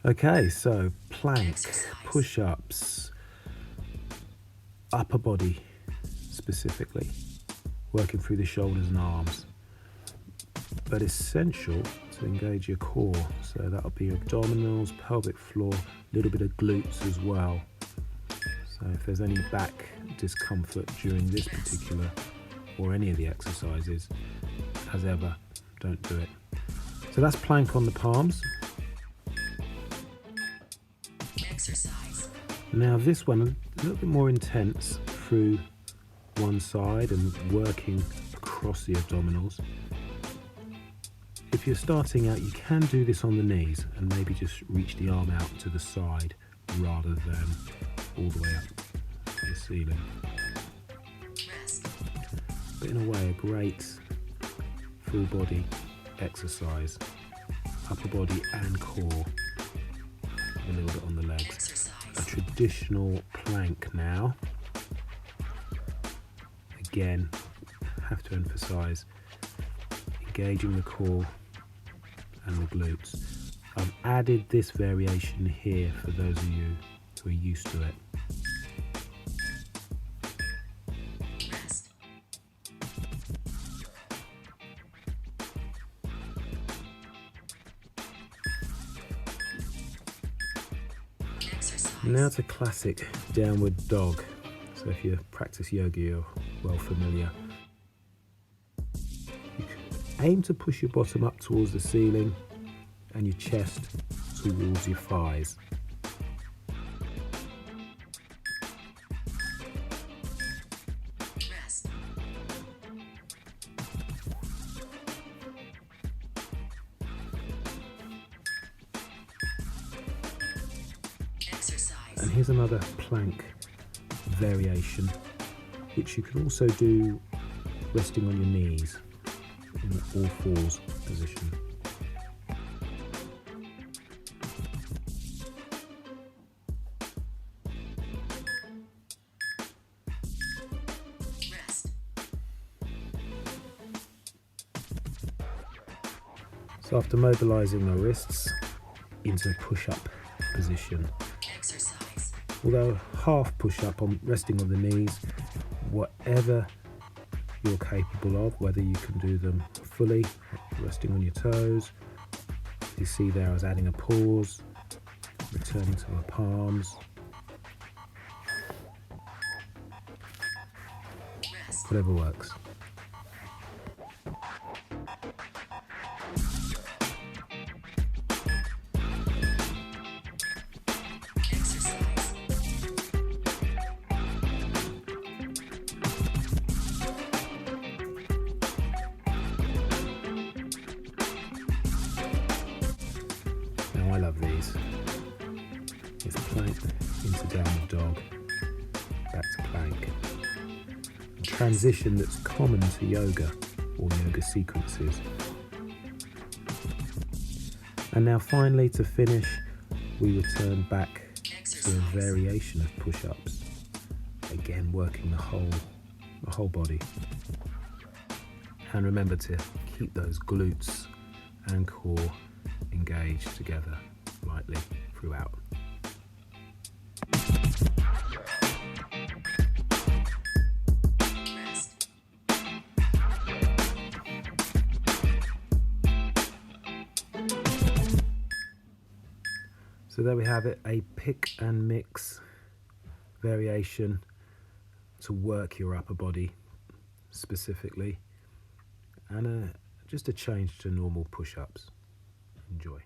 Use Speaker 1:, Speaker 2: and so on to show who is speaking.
Speaker 1: Okay, so plank, push-ups, upper body specifically, working through the shoulders and arms. But essential to engage your core, so that'll be your abdominals, pelvic floor, a little bit of glutes as well. So if there's any back discomfort during this particular or any of the exercises, as ever, don't do it. So that's plank on the palms.
Speaker 2: Exercise.
Speaker 1: Now this one, a little bit more intense through one side and working across the abdominals. If you're starting out, you can do this on the knees and maybe just reach the arm out to the side rather than all the way up to the ceiling.
Speaker 2: Rest.
Speaker 1: But in a way, a great full body exercise, upper body and core, a little bit on the legs.
Speaker 2: Exercise.
Speaker 1: A traditional plank now. Again, have to emphasize engaging the core and the glutes. I've added this variation here for those of you who are used to it.
Speaker 2: Rest. Exercise.
Speaker 1: Now to classic downward dog. So if you practice yoga, you're well familiar. Aim to push your bottom up towards the ceiling and your chest towards your thighs.
Speaker 2: Rest. Exercise.
Speaker 1: And here's another plank variation, which you can also do resting on your knees in the all fours position.
Speaker 2: Rest.
Speaker 1: So after mobilizing my wrists into push-up position,
Speaker 2: Exercise.
Speaker 1: although half push-up on resting on the knees, whatever you're capable of, whether you can do them fully, resting on your toes. You see there I was adding a pause, returning to my palms,
Speaker 2: Rest.
Speaker 1: whatever works.
Speaker 2: Exercise.
Speaker 1: Now I love these. It's plank into downward dog, back to plank. A transition that's common to yoga or yoga sequences. And now finally, to finish, we return back to a variation of push-ups. Again, working the whole body. And remember to keep those glutes and core engaged together lightly throughout.
Speaker 2: Rest.
Speaker 1: So there we have it, a pick and mix variation to work your upper body specifically, and just a change to normal push-ups. Enjoy.